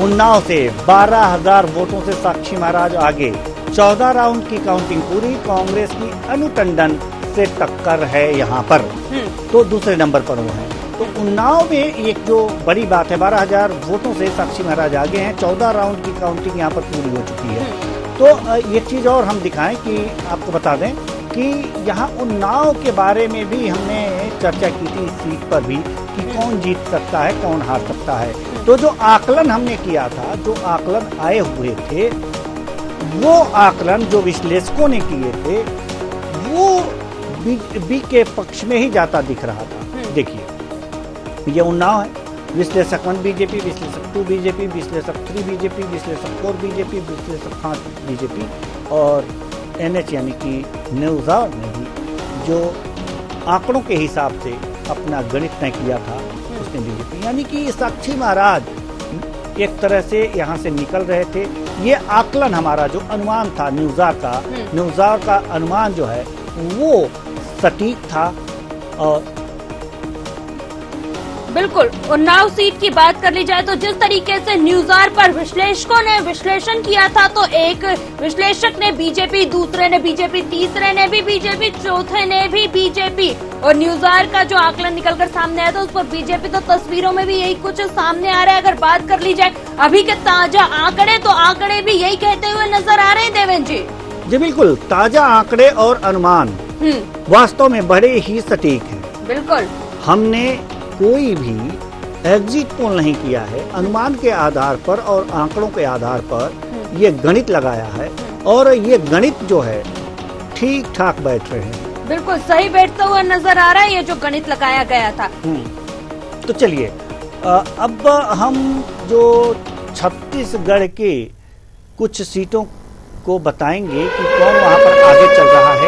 उन्नाव से 12,000 वोटों से साक्षी महाराज आगे। 14 राउंड की काउंटिंग पूरी, कांग्रेस की अनु टंडन से टक्कर है यहाँ पर, तो दूसरे नंबर पर वो है। तो उन्नाव में एक जो बड़ी बात है, 12,000 वोटों से साक्षी महाराज आगे हैं, 14 राउंड की काउंटिंग यहाँ पर पूरी हो चुकी है। तो एक चीज और हम दिखाएं कि आपको बता दें कि यहाँ उन्नाव के बारे में भी हमने चर्चा की थी इस सीट पर भी कि कौन जीत सकता है, कौन हार सकता है। तो जो आकलन हमने किया था, जो आकलन आए हुए थे, वो आकलन जो विश्लेषकों ने किए थे वो बी के पक्ष में ही जाता दिख रहा था। देखिए, ये उन्नाव है, विश्लेषक 1 बीजेपी, विश्लेषक 2 बीजेपी, विश्लेषक 3 बीजेपी, विश्लेषक 4 बीजेपी, विश्लेषक 5 बीजेपी और एनएच यानी कि न्यूज़ार ने भी जो आंकड़ों के हिसाब से अपना गणित तय किया था उसने बीजेपी, यानी कि साक्षी महाराज एक तरह से यहाँ से निकल रहे थे। ये आकलन हमारा जो अनुमान था न्यूज़ार का अनुमान जो है वो सटीक था। और बिल्कुल, उन्नाव सीट की बात कर ली जाए तो जिस तरीके से न्यूज़ार पर विश्लेषकों ने विश्लेषण किया था, तो एक विश्लेषक ने बीजेपी, दूसरे ने बीजेपी, तीसरे ने भी बीजेपी, चौथे ने भी बीजेपी, और न्यूज़ार का जो आकलन निकलकर सामने आया था उस पर बीजेपी, तो तस्वीरों में भी यही कुछ सामने आ रहा है। अगर बात कर ली जाए अभी के ताजा आंकड़े, तो आंकड़े भी यही कहते हुए नजर आ रहे हैं देवेंद्र जी। जी बिल्कुल, ताजा आंकड़े और अनुमान वास्तव में बड़े ही सटीक हैं। बिल्कुल, हमने कोई भी एग्जिट पोल नहीं किया है, अनुमान के आधार पर और आंकड़ों के आधार पर ये गणित लगाया है, और ये गणित जो है ठीक ठाक बैठ रहे हैं। बिल्कुल सही बैठता हुआ नजर आ रहा है ये जो गणित लगाया गया था। तो चलिए अब हम जो छत्तीसगढ़ के कुछ सीटों को बताएंगे कि कौन वहां पर आगे चल रहा है।